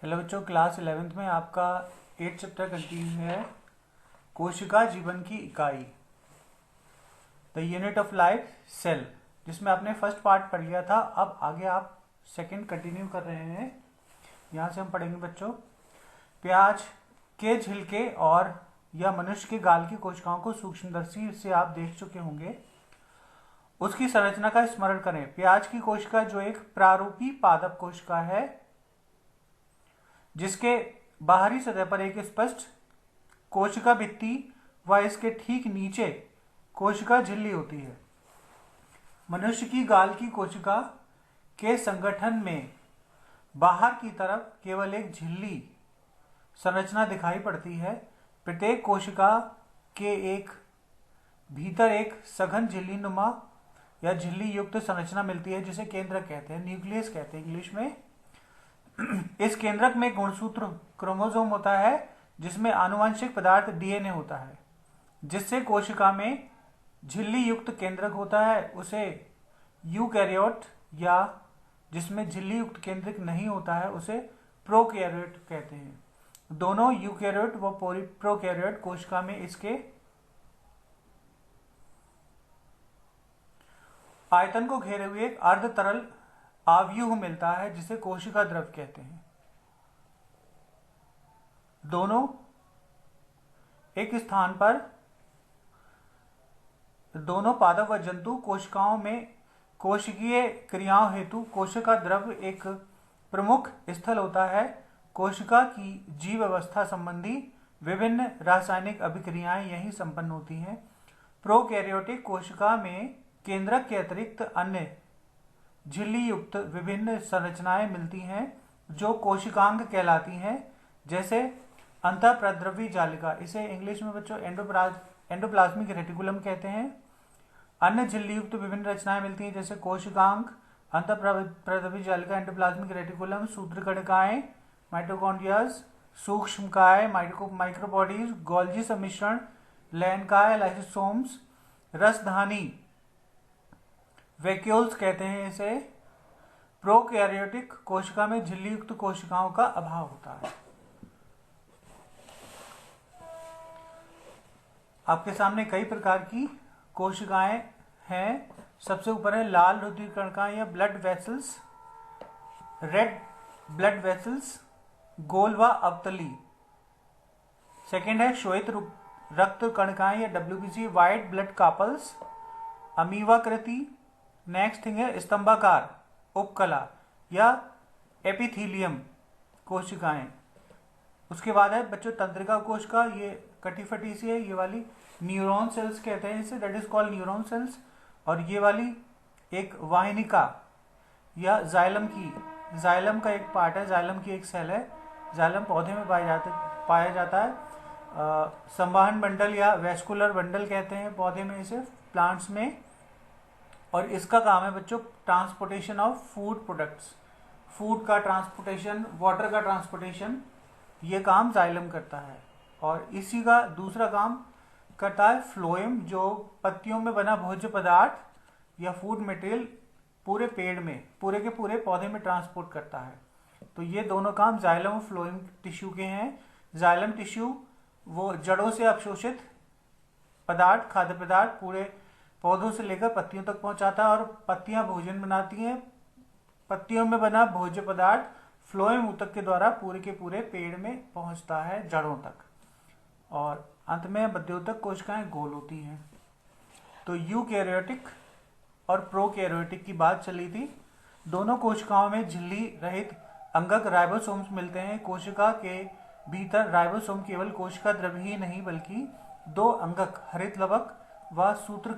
Hello बच्चों, class 11th में आपका 8 चैप्टर कंटिन्यू है। कोशिका जीवन की इकाई, the unit of life, cell, जिसमें आपने फर्स्ट पार्ट पढ़ लिया था। अब आगे आप सेकंड कंटिन्यू कर रहे हैं। यहाँ से हम पढ़ेंगे बच्चों, प्याज के छिलके और या मनुष्य के गाल की कोशिकाओं को सूक्ष्मदर्शी से आप देख चुके होंगे। उसकी संरचना का स्मरण करें। प्याज की कोशिका जो एक प्रारूपी पादप कोशिका है, जिसके बाहरी सतह पर एक स्पष्ट कोशिका भित्ति व इसके ठीक नीचे कोशिका झिल्ली होती है। मनुष्य की गाल की कोशिका के संगठन में बाहर की तरफ केवल एक झिल्ली संरचना दिखाई पड़ती है। प्रत्येक कोशिका के एक भीतर एक सघन झिल्ली नुमा या झिल्ली युक्त संरचना मिलती है, जिसे केंद्रक कहते हैं, न्यूक्लियस कहते हैं इंग्लिश में। इस केंद्रक में गुणसूत्र क्रोमोसोम होता है, जिसमें आनुवंशिक पदार्थ डीएनए होता है। जिससे कोशिका में झिल्ली युक्त केंद्रक होता है उसे यूकैरियोट, या जिसमें झिल्ली युक्त केंद्रक नहीं होता है उसे प्रोकैरियोट कहते हैं। दोनों यूकैरियोट व प्रोकैरियोट कोशिका में इसके आयतन को घेरे हुए एक अर्ध तरल आव्यूह मिलता है, जिसे कोशिका द्रव कहते हैं। दोनों एक स्थान पर दोनों पादप व जंतु कोशिकाओं में कोशिकीय क्रियाओं हेतु कोशिका द्रव एक प्रमुख स्थल होता है। कोशिका की जीव अवस्था संबंधी विभिन्न रासायनिक अभिक्रियाएं यहीं संपन्न होती हैं। प्रोकैरियोटिक कोशिका में केंद्रक के अतिरिक्त अन्य झिल्ली युक्त विभिन्न संरचनाएं मिलती हैं, जो कोशिकांग कहलाती हैं, जैसे अंतःप्रद्रवी जालिका, इसे इंग्लिश में बच्चों एंडोप्लाज्मिक रेटिकुलम कहते हैं। अन्य झिल्ली युक्त विभिन्न रचनाएं मिलती हैं, जैसे कोशिकांग, अंतःप्रद्रवी जालिका, एंडोप्लाज्मिक रेटिकुलम, सूत्रकणिकाएं, माइटोकॉन्ड्रियाज, सूक्ष्मकाय, माइक्रोबॉडीज, गोल्जी सम्मिश्रण, लैनकाय, लाइसोसोम्स, रसधानी, वैक्यूल्स कहते हैं इसे। प्रोकैरियोटिक कोशिका में झिल्ली युक्त कोशिकाओं का अभाव होता है। आपके सामने कई प्रकार की कोशिकाएं हैं। सबसे ऊपर है लाल रुधिर कणिकाएं या blood vessels, red blood vessels, गोल व अवतली। सेकेंड है श्वेत रक्त कणिकाएं या WBC, व्हाइट ब्लड कापल्स, अमीवाकृति। नेक्स्ट थिंग है स्तंभाकार उपकला या एपिथीलियम कोशिकाएं। उसके बाद है बच्चों तंत्रिका कोशिका, ये कटी फटी सी है, ये वाली न्यूरॉन सेल्स कहते हैं इसे, that is called neuron cells. और ये वाली एक वाहिनिका या जाइलम का एक पार्ट है, जाइलम की एक सेल है। जाइलम पौधे में पाया जाता है। संवहन बंडल या वेस्कुलर बंडल कहते हैं पौधे में इसे, प्लांट्स में। और इसका काम है बच्चों transportation of food products, food का ट्रांसपोर्टेशन, वाटर का ट्रांसपोर्टेशन, ये काम जाइलम करता है। और इसी का दूसरा काम करता है फ्लोएम, जो पत्तियों में बना भोज्य पदार्थ या फूड मटेरियल पूरे पेड़ में, पूरे के पूरे पौधे में ट्रांसपोर्ट करता है। तो ये दोनों काम जाइलम और फ्लोएम टिश्यू के हैं। जाइलम टिश्यू वो जड़ों से अवशोषित पदार्थ, खाद्य पदार्थ पूरे पौधों से लेकर पत्तियों तक पहुंचाता है, और पत्तियां भोजन बनाती हैं। पत्तियों में बना भोज्य पदार्थ फ्लोएम ऊतक के द्वारा पूरे के पूरे पेड़ में पहुंचता है, जड़ों तक। और अंत में मध्योतक कोशिकाएं गोल होती हैं। तो यूकैरियोटिक और प्रोकैरियोटिक की बात चली थी। दोनों कोशिकाओं में झिल्ली रहित अंगक राइबोसोम्स मिलते हैं। कोशिका के भीतर राइबोसोम केवल कोशिका द्रव्य ही नहीं, बल्कि दो अंगक हरित लवक व सूत्र